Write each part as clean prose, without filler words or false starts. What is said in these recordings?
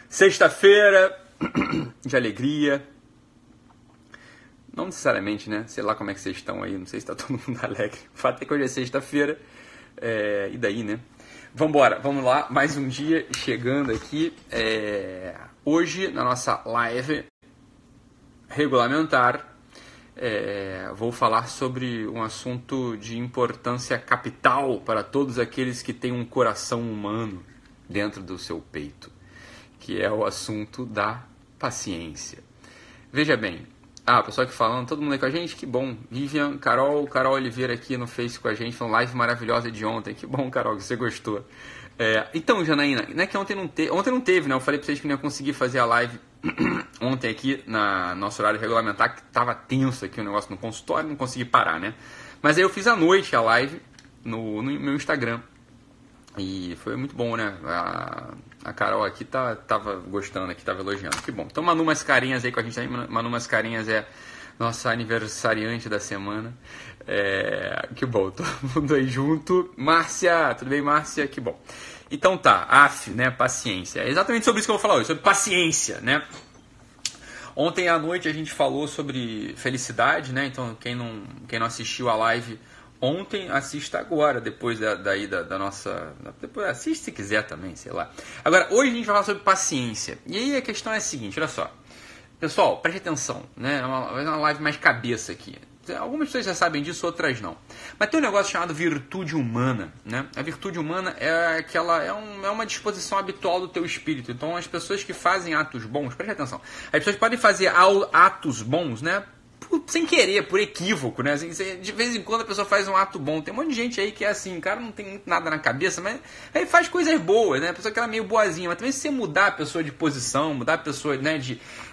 Sexta-feira de alegria. Não necessariamente, né? Sei lá como é que vocês estão aí. Não sei se está todo mundo alegre. O fato é que hoje é sexta-feira. E daí, né? Vambora, vamos lá. Mais um dia chegando aqui. Hoje, na nossa live regulamentar, vou falar sobre um assunto de importância capital para todos aqueles que têm um coração humano dentro do seu peito, que é o assunto da paciência. Veja bem, o pessoal aqui falando, todo mundo aí com a gente, que bom. Vivian, Carol Oliveira aqui no Face com a gente, falando live maravilhosa de ontem, que bom, Carol, que você gostou. Então, Janaína, não é que ontem não teve, né? Eu falei pra vocês que não ia conseguir fazer a live ontem aqui na nosso horário regulamentar, que tava tenso aqui o negócio no consultório, não consegui parar, né? Mas aí eu fiz à noite a live no meu Instagram. E foi muito bom, né? A Carol aqui tava gostando, aqui tava elogiando. Que bom. Então, Manu Mascarenhas aí com a gente aí. Manu Mascarenhas é nossa aniversariante da semana. Que bom, todo mundo aí junto. Márcia, tudo bem, Márcia? Que bom. Então tá, né? Paciência. É exatamente sobre isso que eu vou falar hoje, sobre paciência, né? Ontem à noite a gente falou sobre felicidade, né? Então, quem não assistiu a live ontem, assista agora, depois da nossa... Depois assiste se quiser também, sei lá. Agora, hoje a gente vai falar sobre paciência. E aí a questão é a seguinte, olha só. Pessoal, preste atenção, né? É uma live mais cabeça aqui. Algumas pessoas já sabem disso, outras não. Mas tem um negócio chamado virtude humana, né? A virtude humana é uma disposição habitual do teu espírito. Então, as pessoas que fazem atos bons, preste atenção. As pessoas podem fazer atos bons, né? Sem querer, por equívoco, né? Assim, de vez em quando a pessoa faz um ato bom. Tem um monte de gente aí que é assim, o cara não tem nada na cabeça, mas aí faz coisas boas, né? A pessoa que ela é meio boazinha, mas também se você mudar a pessoa de posição, mudar a pessoa, né?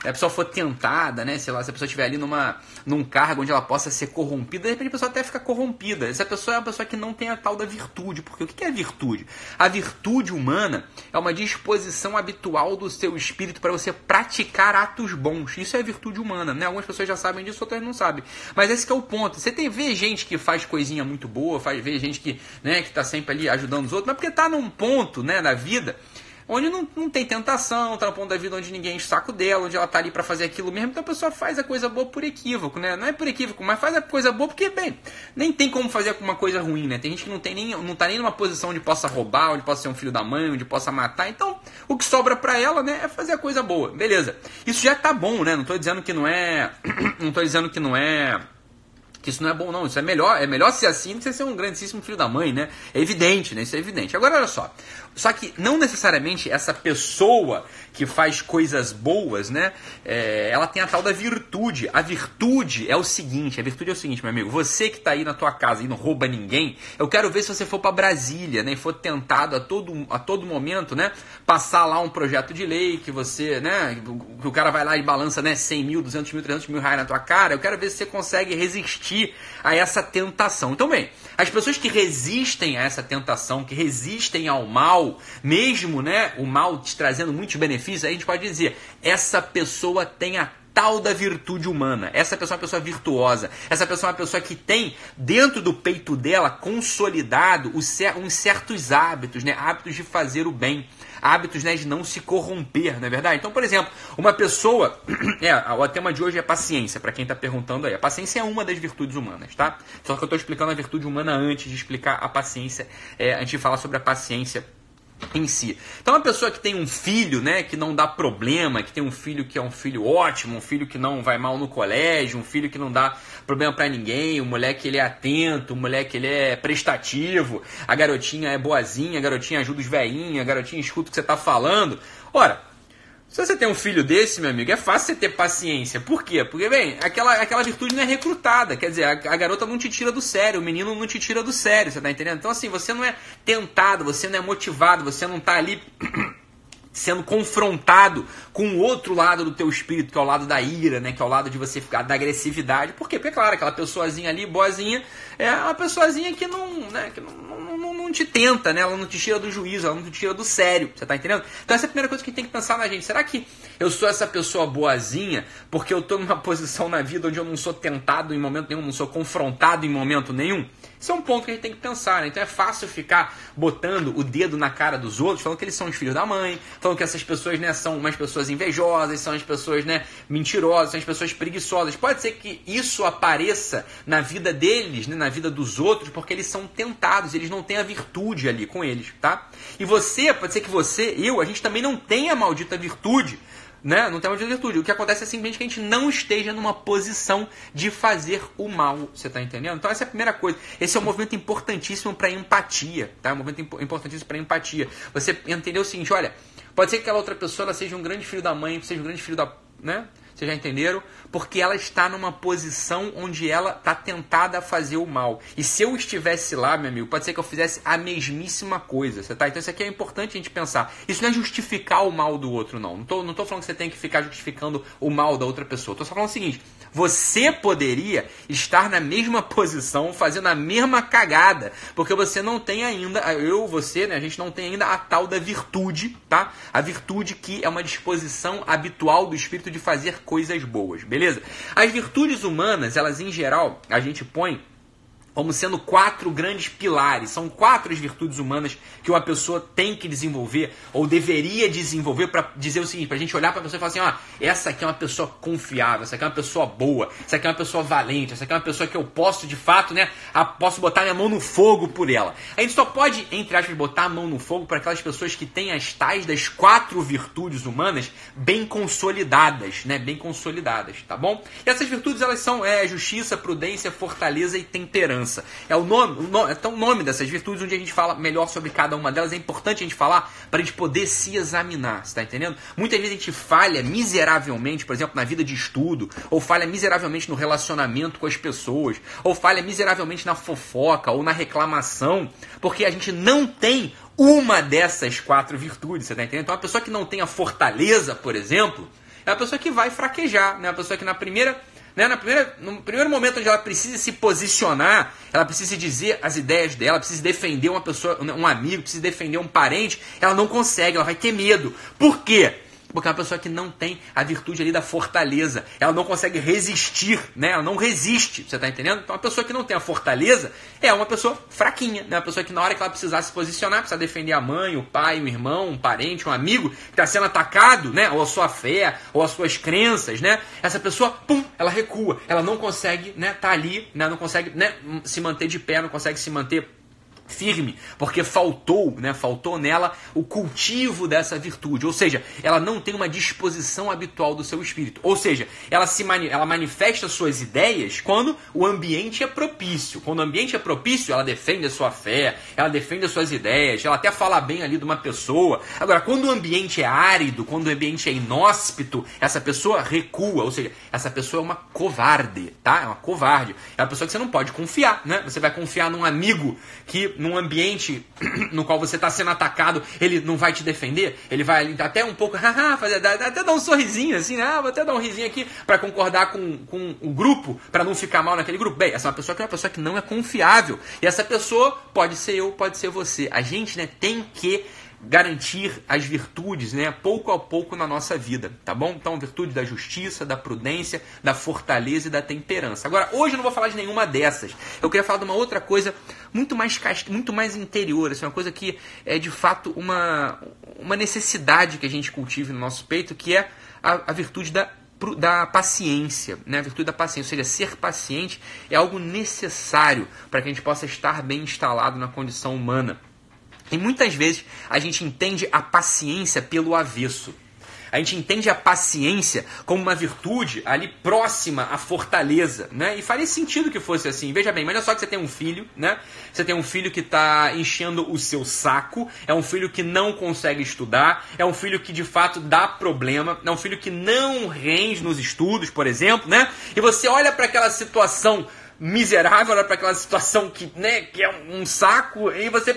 A pessoa for tentada, né? Sei lá, se a pessoa estiver ali num cargo onde ela possa ser corrompida, de repente a pessoa até fica corrompida. Essa pessoa é uma pessoa que não tem a tal da virtude. Porque o que é virtude? A virtude humana é uma disposição habitual do seu espírito para você praticar atos bons. Isso é virtude humana, né? Algumas pessoas já sabem disso, outras não sabem. Mas esse que é o ponto. Você vê gente que faz coisinha muito boa, vê gente que tá sempre ali ajudando os outros, mas porque tá num ponto, né, da vida onde não tem tentação, tá no ponto da vida onde ninguém enche o saco dela, onde ela tá ali pra fazer aquilo mesmo, então a pessoa faz a coisa boa por equívoco, né? Não é por equívoco, mas faz a coisa boa porque, bem, nem tem como fazer uma coisa ruim, né? Tem gente que não tá nem numa posição onde possa roubar, onde possa ser um filho da mãe, onde possa matar, então o que sobra pra ela, né, é fazer a coisa boa, beleza. Isso já tá bom, né? Não tô dizendo que não é... que isso não é bom, não. Isso é melhor ser assim do que você ser um grandíssimo filho da mãe, né? É evidente, né? Isso é evidente. Agora, olha só. Só que não necessariamente essa pessoa que faz coisas boas, né? Ela tem a tal da virtude. A virtude é o seguinte, meu amigo. Você que tá aí na tua casa e não rouba ninguém, eu quero ver se você for para Brasília, né? E for tentado a todo momento, né? Passar lá um projeto de lei que você, né? Que o cara vai lá e balança, né? 100 mil, 200 mil, 300 mil reais na tua cara. Eu quero ver se você consegue resistir a essa tentação. Então, bem, as pessoas que resistem a essa tentação, que resistem ao mal, mesmo, né, o mal te trazendo muitos benefícios, aí a gente pode dizer, essa pessoa tem a tal da virtude humana. Essa pessoa é uma pessoa virtuosa. Essa pessoa é uma pessoa que tem dentro do peito dela consolidado uns certos hábitos, né, hábitos de fazer o bem. Hábitos, né, de não se corromper, não é verdade? Então, por exemplo, uma pessoa... o tema de hoje é paciência, para quem está perguntando aí. A paciência é uma das virtudes humanas, tá? Só que eu estou explicando a virtude humana antes de explicar a paciência, antes de falar sobre a paciência em si. Então, uma pessoa que tem um filho, né, que não dá problema, que tem um filho que é um filho ótimo, um filho que não vai mal no colégio, um filho que não dá problema pra ninguém, um moleque ele é atento, um moleque ele é prestativo, a garotinha é boazinha, a garotinha ajuda os velhinhos, a garotinha escuta o que você tá falando. Ora, se você tem um filho desse, meu amigo, é fácil você ter paciência. Por quê? Porque, bem, aquela virtude não é recrutada. Quer dizer, a garota não te tira do sério, o menino não te tira do sério, você tá entendendo? Então, assim, você não é tentado, você não é motivado, você não tá ali sendo confrontado com o outro lado do teu espírito, que é o lado da ira, né? Que é o lado de você ficar da agressividade. Por quê? Porque, claro, aquela pessoazinha ali, boazinha, é uma pessoazinha que não te tenta, né? Ela não te tira do juízo, ela não te tira do sério, você tá entendendo? Então essa é a primeira coisa que tem que pensar na gente. Será que eu sou essa pessoa boazinha porque eu tô numa posição na vida onde eu não sou tentado em momento nenhum, não sou confrontado em momento nenhum? Isso é um ponto que a gente tem que pensar, né? Então é fácil ficar botando o dedo na cara dos outros, falando que eles são os filhos da mãe, falando que essas pessoas, né, são umas pessoas invejosas, são as pessoas, né, mentirosas, são as pessoas preguiçosas. Pode ser que isso apareça na vida deles, né, na vida dos outros, porque eles são tentados, eles não têm a virtude ali com eles, tá? E você, pode ser que você, a gente também não tenha a maldita virtude, né? Não tem uma virtude. O que acontece é simplesmente que a gente não esteja numa posição de fazer o mal. Você está entendendo? Então essa é a primeira coisa. Esse é um movimento importantíssimo para empatia, tá? Um movimento importantíssimo para empatia. Você entendeu o seguinte, olha, pode ser que aquela outra pessoa ela seja um grande filho da mãe, seja um grande filho da... né? Vocês já entenderam? Porque ela está numa posição onde ela está tentada a fazer o mal. E se eu estivesse lá, meu amigo, pode ser que eu fizesse a mesmíssima coisa. Você tá? Então isso aqui é importante a gente pensar. Isso não é justificar o mal do outro, não. Não tô falando que você tem que ficar justificando o mal da outra pessoa. Tô só falando o seguinte. Você poderia estar na mesma posição, fazendo a mesma cagada. Porque você não tem ainda, você, né? A gente não tem ainda a tal da virtude, tá? A virtude que é uma disposição habitual do espírito de fazer coisas boas, beleza? As virtudes humanas, elas em geral, a gente põe como sendo 4 grandes pilares. São 4 as virtudes humanas que uma pessoa tem que desenvolver, ou deveria desenvolver, para dizer o seguinte, para a gente olhar para a pessoa e falar assim, essa aqui é uma pessoa confiável, essa aqui é uma pessoa boa, essa aqui é uma pessoa valente, essa aqui é uma pessoa que eu posso, de fato, né, posso botar minha mão no fogo por ela. A gente só pode, entre aspas, botar a mão no fogo para aquelas pessoas que têm as tais das 4 virtudes humanas bem consolidadas, né, bem consolidadas, tá bom? E essas virtudes, elas são justiça, prudência, fortaleza e temperança. É o nome dessas virtudes, onde a gente fala melhor sobre cada uma delas. É importante a gente falar para a gente poder se examinar, você tá entendendo? Muitas vezes a gente falha miseravelmente, por exemplo, na vida de estudo, ou falha miseravelmente no relacionamento com as pessoas, ou falha miseravelmente na fofoca ou na reclamação, porque a gente não tem uma dessas 4 virtudes, você tá entendendo? Então, a pessoa que não tem a fortaleza, por exemplo, é a pessoa que vai fraquejar, né? A pessoa que no primeiro momento onde ela precisa se posicionar, ela precisa dizer as ideias dela, precisa defender uma pessoa, um amigo, precisa defender um parente, ela não consegue, ela vai ter medo. Por quê? Porque é uma pessoa que não tem a virtude ali da fortaleza. Ela não consegue resistir, né? Ela não resiste, você tá entendendo? Então, uma pessoa que não tem a fortaleza é uma pessoa fraquinha, né? Uma pessoa que na hora que ela precisar se posicionar, precisa defender a mãe, o pai, o irmão, um parente, um amigo que está sendo atacado, né? Ou a sua fé, ou as suas crenças, né? Essa pessoa, ela recua. Ela não consegue, né, tá ali, né? Não consegue, né, se manter de pé, não consegue se manter firme, porque faltou nela o cultivo dessa virtude, ou seja, ela não tem uma disposição habitual do seu espírito, ou seja, ela manifesta suas ideias quando o ambiente é propício. Quando o ambiente é propício, ela defende a sua fé, ela defende as suas ideias, ela até fala bem ali de uma pessoa. Agora, quando o ambiente é árido, quando o ambiente é inóspito, essa pessoa recua, ou seja, essa pessoa é uma covarde, tá? É uma covarde, é uma pessoa que você não pode confiar, né? Você vai confiar num amigo que num ambiente no qual você está sendo atacado, ele não vai te defender, ele vai até um pouco, até dar um sorrisinho assim, vou até dar um risinho aqui para concordar com o grupo, para não ficar mal naquele grupo. Bem, essa é uma pessoa que não é confiável, e essa pessoa pode ser eu, pode ser você. A gente, né, tem que garantir as virtudes, né, pouco a pouco na nossa vida, tá bom? Então, virtude da justiça, da prudência, da fortaleza e da temperança. Agora, hoje eu não vou falar de nenhuma dessas. Eu queria falar de uma outra coisa muito mais interior, assim, uma coisa que é de fato uma necessidade que a gente cultive no nosso peito, que é a virtude da paciência, né? A virtude da paciência, ou seja, ser paciente é algo necessário para que a gente possa estar bem instalado na condição humana. E muitas vezes a gente entende a paciência pelo avesso. A gente entende a paciência como uma virtude ali próxima à fortaleza, né? E faria sentido que fosse assim. Veja bem, imagina só que você tem um filho, né? Você tem um filho que está enchendo o seu saco, é um filho que não consegue estudar, é um filho que de fato dá problema, é um filho que não rende nos estudos, por exemplo, né? E você olha para aquela situação miserável, olha para aquela situação que é um saco, e você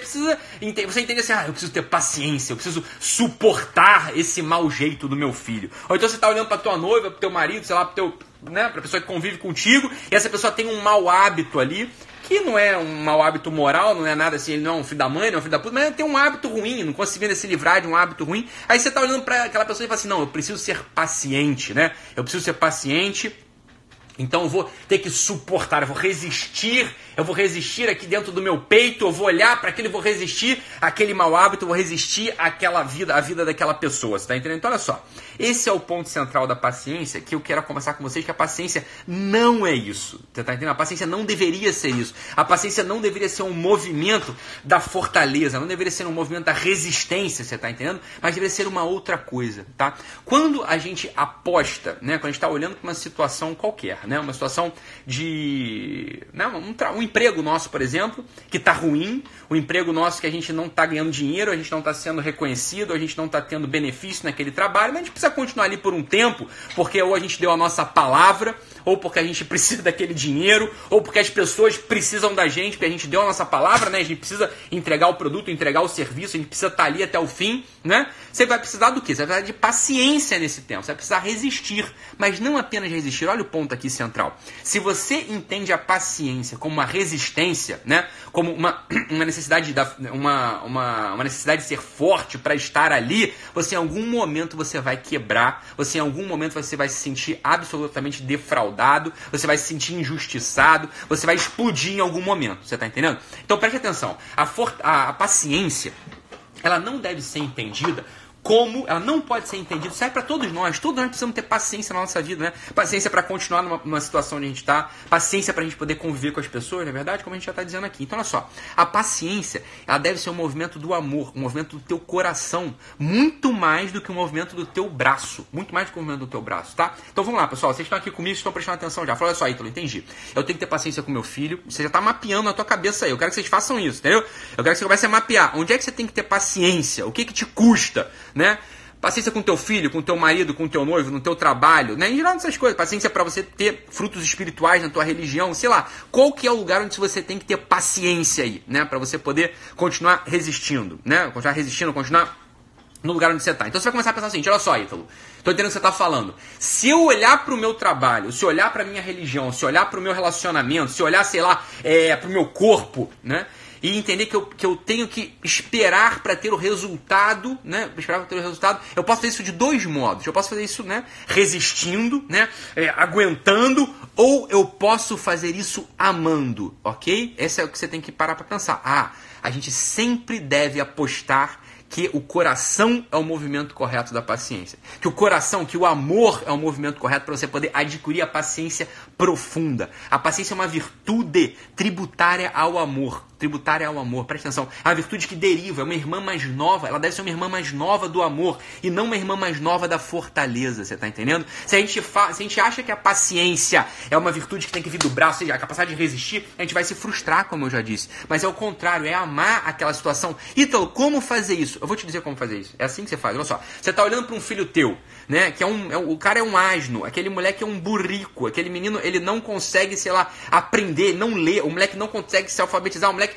entende assim, eu preciso ter paciência, eu preciso suportar esse mau jeito do meu filho. Ou então você está olhando para tua noiva, para teu marido, sei lá, para a pessoa que convive contigo, e essa pessoa tem um mau hábito ali, que não é um mau hábito moral, não é nada assim, ele não é um filho da mãe, não é um filho da puta, mas ele tem um hábito ruim, não conseguindo se livrar de um hábito ruim. Aí você está olhando para aquela pessoa e fala assim, não, eu preciso ser paciente, né? Eu preciso ser paciente, Então eu vou ter que suportar, eu vou resistir aqui dentro do meu peito, eu vou olhar para aquilo, eu vou resistir àquele mau hábito, eu vou resistir àquela vida, à vida daquela pessoa, você tá entendendo? Então olha só, esse é o ponto central da paciência, que eu quero conversar com vocês, que a paciência não é isso, você tá entendendo? A paciência não deveria ser isso, a paciência não deveria ser um movimento da fortaleza, não deveria ser um movimento da resistência, você tá entendendo? Mas deveria ser uma outra coisa, tá? Quando a gente aposta, né, quando a gente está olhando para uma situação qualquer, né, uma situação de um emprego nosso, por exemplo, que está ruim, um emprego nosso que a gente não está ganhando dinheiro, a gente não está sendo reconhecido, a gente não está tendo benefício naquele trabalho, mas a gente precisa continuar ali por um tempo, porque ou a gente deu a nossa palavra, ou porque a gente precisa daquele dinheiro, ou porque as pessoas precisam da gente, porque a gente deu a nossa palavra, né, a gente precisa entregar o produto, entregar o serviço, a gente precisa estar ali até o fim, né? Você vai precisar do quê? Você vai precisar de paciência nesse tempo, você vai precisar resistir, mas não apenas resistir. Olha o ponto aqui central. Se você entende a paciência como uma resistência, né, como uma necessidade uma necessidade de ser forte para estar ali, você em algum momento você vai quebrar, você em algum momento você vai se sentir absolutamente defraudado, você vai se sentir injustiçado, você vai explodir em algum momento, você está entendendo? Então preste atenção, a paciência, ela não deve ser entendida como, ela não pode ser entendida, serve para todos nós precisamos ter paciência na nossa vida, né? Paciência para continuar numa situação onde a gente está, paciência para a gente poder conviver com as pessoas, na verdade, como a gente já está dizendo aqui. Então olha só, a paciência, ela deve ser um movimento do amor, um movimento do teu coração, muito mais do que um movimento do teu braço, muito mais do que um movimento do teu braço, tá? Então vamos lá, pessoal, vocês estão aqui comigo, vocês estão prestando atenção já. Fala, olha só, Ítalo, entendi. Eu tenho que ter paciência com meu filho, você já está mapeando na tua cabeça aí, eu quero que vocês façam isso, entendeu? Eu quero que você comece a mapear, onde é que você tem que ter paciência, o que te custa, né? Paciência com teu filho, com teu marido, com teu noivo, no teu trabalho, né? Em geral essas coisas. Paciência para você ter frutos espirituais na tua religião, sei lá. Qual que é o lugar onde você tem que ter paciência aí, né? Para você poder continuar resistindo, né? Continuar no lugar onde você está. Então você vai começar a pensar assim, olha só, Ítalo, estou entendendo o que você está falando. Se eu olhar para o meu trabalho, se eu olhar para a minha religião, se eu olhar para o meu relacionamento, se eu olhar, sei lá, para o meu corpo, né? E entender que eu tenho que esperar para ter o resultado, né? Eu posso fazer isso de dois modos. Eu posso fazer isso, né, resistindo, né, aguentando, ou eu posso fazer isso amando, ok? Esse é o que você tem que parar para pensar. A gente sempre deve apostar que o coração é o movimento correto da paciência. Que o coração, que o amor é o movimento correto para você poder adquirir a paciência profunda. A paciência é uma virtude tributária ao amor. Presta atenção. É uma virtude que deriva, é uma irmã mais nova, ela deve ser uma irmã mais nova do amor e não uma irmã mais nova da fortaleza, você está entendendo? Se a gente acha que a paciência é uma virtude que tem que vir do braço, ou seja, a capacidade de resistir, a gente vai se frustrar, como eu já disse. Mas é o contrário, é amar aquela situação. Ítalo, como fazer isso? Eu vou te dizer como fazer isso. É assim que você faz, olha só. Você está olhando para um filho teu, né, que o cara é um asno, aquele moleque é um burrico, aquele menino, ele não consegue, sei lá, aprender, não ler, o moleque não consegue se alfabetizar, o moleque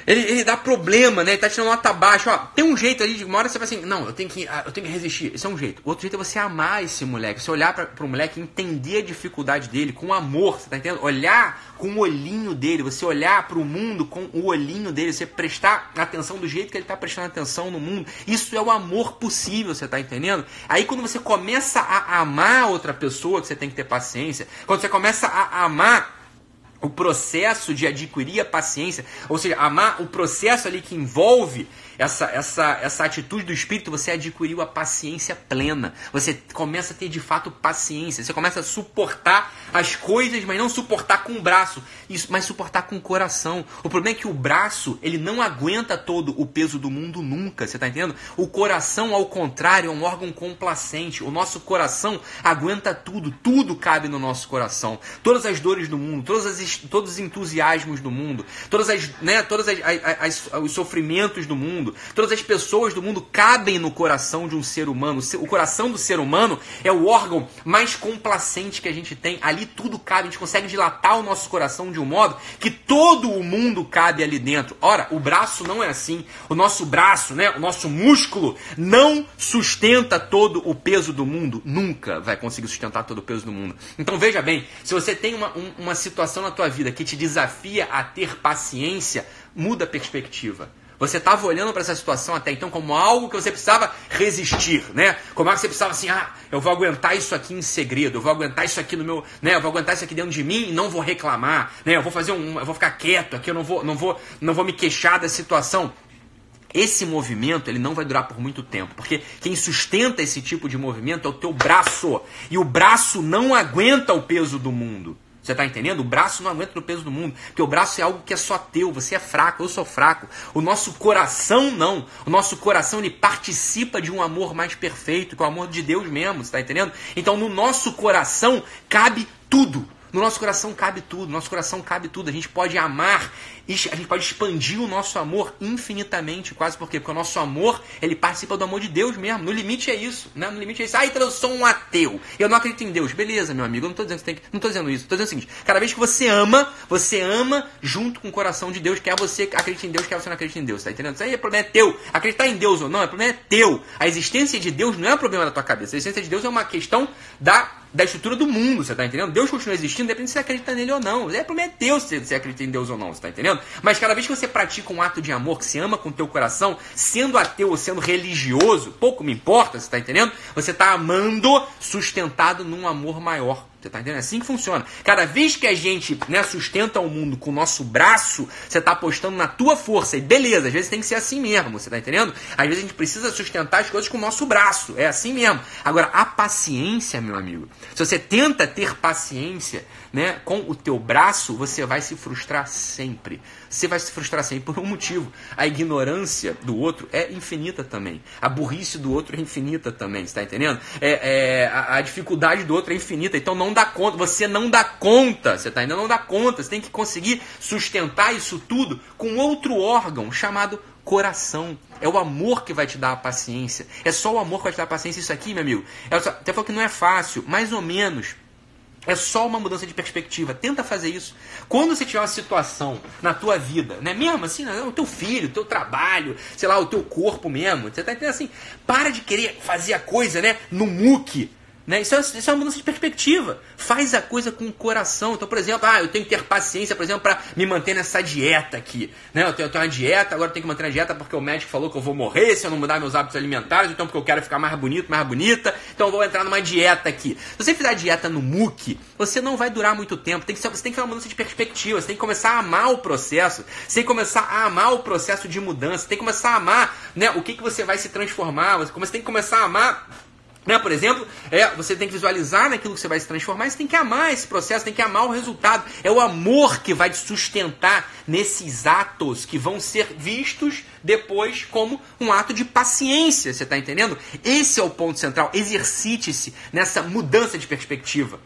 ele dá problema, né? Ele tá tirando nota baixa. Ó, tem um jeito ali, de uma hora você vai assim, não, eu tenho que resistir. Esse é um jeito. O outro jeito é você amar esse moleque. Você olhar pro moleque e entender a dificuldade dele com amor, você tá entendendo? Olhar com o olhinho dele, você olhar pro mundo com o olhinho dele, você prestar atenção do jeito que ele tá prestando atenção no mundo. Isso é o amor possível, você tá entendendo? Aí quando você começa a amar outra pessoa, que você tem que ter paciência, quando você começa a amar o processo de adquirir a paciência, ou seja, amar o processo ali que envolve essa atitude do Espírito, você adquiriu a paciência plena. Você começa a ter de fato paciência. Você começa a suportar as coisas, mas não suportar com o braço, mas suportar com o coração. O problema é que o braço, ele não aguenta todo o peso do mundo nunca, você está entendendo? O coração, ao contrário, é um órgão complacente. O nosso coração aguenta tudo, tudo cabe no nosso coração. Todas as dores do mundo, todos os entusiasmos do mundo, todos os sofrimentos do mundo, todas as pessoas do mundo cabem no coração de um ser humano. O coração do ser humano é o órgão mais complacente que a gente tem. Ali tudo cabe, a gente consegue dilatar o nosso coração de um modo que todo o mundo cabe ali dentro. Ora, o braço não é assim. O nosso braço, né, o nosso músculo não sustenta todo o peso do mundo. Nunca vai conseguir sustentar todo o peso do mundo. Então veja bem, se você tem uma situação na tua vida que te desafia a ter paciência, muda a perspectiva. Você estava olhando para essa situação até então como algo que você precisava resistir, né? Como algo que você precisava assim, eu vou aguentar isso aqui em segredo, eu vou aguentar isso aqui no meu, né? Eu vou aguentar isso aqui dentro de mim e não vou reclamar, né? Eu vou ficar quieto aqui, eu não vou me queixar da situação. Esse movimento, ele não vai durar por muito tempo, porque quem sustenta esse tipo de movimento é o teu braço, e o braço não aguenta o peso do mundo. Você está entendendo? O braço não aguenta o peso do mundo, porque o braço é algo que é só teu, você é fraco, eu sou fraco. O nosso coração não. O nosso coração, ele participa de um amor mais perfeito, que é o amor de Deus mesmo, você está entendendo? Então no nosso coração cabe tudo. No nosso coração cabe tudo, no nosso coração cabe tudo. A gente pode amar, a gente pode expandir o nosso amor infinitamente, quase porque o nosso amor, ele participa do amor de Deus mesmo. No limite é isso, né? No limite é isso. Então eu sou um ateu, eu não acredito em Deus. Beleza, meu amigo, eu não estou dizendo que não estou dizendo isso. Estou dizendo o seguinte: cada vez que você ama junto com o coração de Deus, quer você acredite em Deus, quer você não acredite em Deus, tá entendendo? Isso aí é problema é teu. Acreditar em Deus ou não, o problema é teu. A existência de Deus não é um problema da tua cabeça. A existência de Deus é uma questão da estrutura do mundo, você tá entendendo? Deus continua existindo, depende se você acredita nele ou não. O problema é teu se você acredita em Deus ou não, você tá entendendo? Mas cada vez que você pratica um ato de amor, que se ama com o teu coração, sendo ateu ou sendo religioso, pouco me importa, você tá entendendo? Você tá amando sustentado num amor maior. Você tá entendendo? É assim que funciona. Cada vez que a gente, né, sustenta o mundo com o nosso braço, você tá apostando na tua força. E beleza, às vezes tem que ser assim mesmo, você tá entendendo? Às vezes a gente precisa sustentar as coisas com o nosso braço. É assim mesmo. Agora, a paciência, meu amigo, se você tenta ter paciência, né, com o teu braço, você vai se frustrar sempre. Você vai se frustrar sempre por um motivo. A ignorância do outro é infinita também. A burrice do outro é infinita também, você está entendendo? A dificuldade do outro é infinita. Então não dá conta. Você não dá conta, você está entendendo? Não dá conta. Você tem que conseguir sustentar isso tudo com outro órgão chamado coração. É o amor que vai te dar a paciência. É só o amor que vai te dar a paciência. Isso aqui, meu amigo, até falou que não é fácil, mais ou menos. É só uma mudança de perspectiva. Tenta fazer isso. Quando você tiver uma situação na tua vida, né, mesmo assim, né, o teu filho, o teu trabalho, sei lá, o teu corpo mesmo, você tá entendendo assim? Para de querer fazer a coisa, né, no muque. Né? Isso é uma mudança de perspectiva. Faz a coisa com o coração. Então, por exemplo, eu tenho que ter paciência, por exemplo, para me manter nessa dieta aqui. Né? Eu tenho uma dieta, agora eu tenho que manter a dieta porque o médico falou que eu vou morrer se eu não mudar meus hábitos alimentares, então porque eu quero ficar mais bonito, mais bonita, então eu vou entrar numa dieta aqui. Se você fizer a dieta no muque, você não vai durar muito tempo. Você tem que ter uma mudança de perspectiva, você tem que começar a amar o processo, você tem que começar a amar o processo de mudança, você tem que começar a amar, né, o que você vai se transformar, você tem que começar a amar. Né? Por exemplo, você tem que visualizar naquilo que você vai se transformar, você tem que amar esse processo, tem que amar o resultado. É o amor que vai te sustentar nesses atos que vão ser vistos depois como um ato de paciência, você está entendendo? Esse é o ponto central. Exercite-se nessa mudança de perspectiva.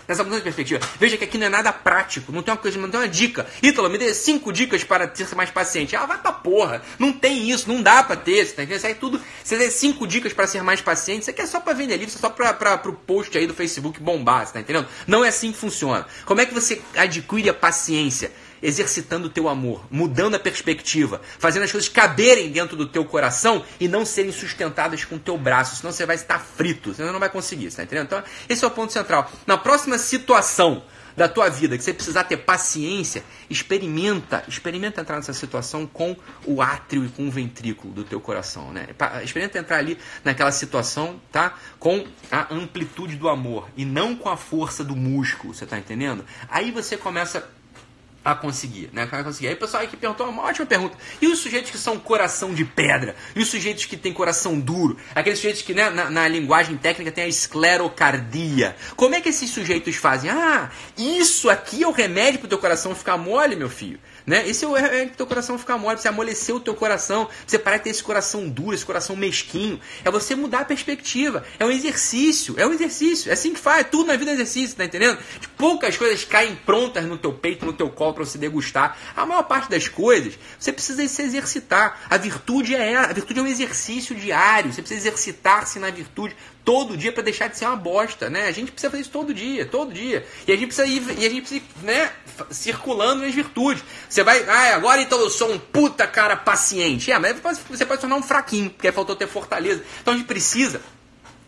Veja que aqui não é nada prático, não tem uma dica. Ítalo, me dê 5 dicas para ser mais paciente. Vai pra porra. Não tem isso, não dá para ter, você tá entendendo? Isso aí tudo, você dê 5 dicas para ser mais paciente, isso aqui é só para vender livro, isso é só para o post aí do Facebook bombar, você tá entendendo? Não é assim que funciona. Como é que você adquire a paciência? Exercitando o teu amor, mudando a perspectiva, fazendo as coisas caberem dentro do teu coração e não serem sustentadas com o teu braço, senão você vai estar frito, senão não vai conseguir, tá entendendo? Então, esse é o ponto central. Na próxima situação da tua vida que você precisar ter paciência, experimenta entrar nessa situação com o átrio e com o ventrículo do teu coração, né? Experimenta entrar ali naquela situação, tá? Com a amplitude do amor e não com a força do músculo, você tá entendendo? Aí você começa a conseguir, né? Aí o pessoal aí que perguntou uma ótima pergunta. E os sujeitos que são coração de pedra? E os sujeitos que têm coração duro? Aqueles sujeitos que, né, na linguagem técnica tem a esclerocardia. Como é que esses sujeitos fazem? Isso aqui é o remédio para o teu coração ficar mole, meu filho. Né? Esse é o remédio para o teu coração ficar mole, pra você amolecer o teu coração, pra você parar de ter esse coração duro, esse coração mesquinho. É você mudar a perspectiva. É um exercício. É assim que faz. Tudo na vida é exercício, tá entendendo? Poucas coisas caem prontas no teu peito, no teu colo para você degustar. A maior parte das coisas, você precisa se exercitar. A virtude é um exercício diário. Você precisa exercitar-se na virtude todo dia para deixar de ser uma bosta, né? A gente precisa fazer isso todo dia. E a gente precisa ir, né, circulando nas virtudes. Você vai, agora então eu sou um puta cara paciente. Mas você pode se tornar um fraquinho, porque faltou ter fortaleza. Então a gente precisa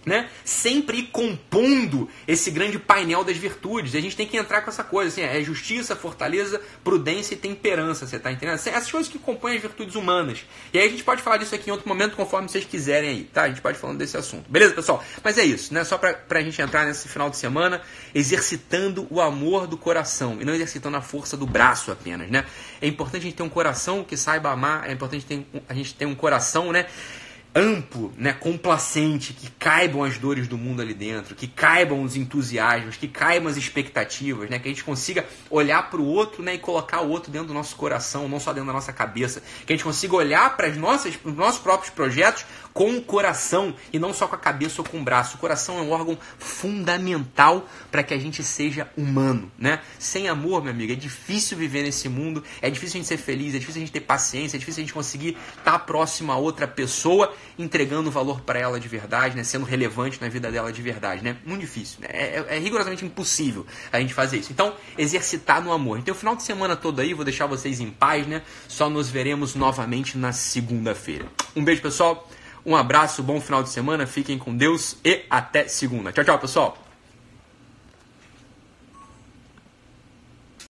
né? Sempre ir compondo esse grande painel das virtudes. E a gente tem que entrar com essa coisa, assim, é justiça, fortaleza, prudência e temperança, você tá entendendo? Essas coisas que compõem as virtudes humanas. E aí a gente pode falar disso aqui em outro momento, conforme vocês quiserem aí, tá? A gente pode falar desse assunto. Beleza, pessoal? Mas é isso, né? Só pra gente entrar nesse final de semana, exercitando o amor do coração e não exercitando a força do braço apenas, né? É importante a gente ter um coração que saiba amar, é importante a gente ter um coração, né, amplo, né, complacente, que caibam as dores do mundo ali dentro, que caibam os entusiasmos, que caibam as expectativas, né, que a gente consiga olhar para o outro, né, e colocar o outro dentro do nosso coração, não só dentro da nossa cabeça, que a gente consiga olhar para os nossos próprios projetos com o coração e não só com a cabeça ou com o braço. O coração é um órgão fundamental para que a gente seja humano, né? Sem amor, meu amigo, é difícil viver nesse mundo, é difícil a gente ser feliz, é difícil a gente ter paciência, é difícil a gente conseguir estar próximo a outra pessoa, entregando valor para ela de verdade, né? Sendo relevante na vida dela de verdade, né? Muito difícil, né? É rigorosamente impossível a gente fazer isso. Então, exercitar no amor. Então, o final de semana todo aí, vou deixar vocês em paz, né? Só nos veremos novamente na segunda-feira. Um beijo, pessoal. Um abraço, bom final de semana, fiquem com Deus e até segunda. Tchau, tchau, pessoal.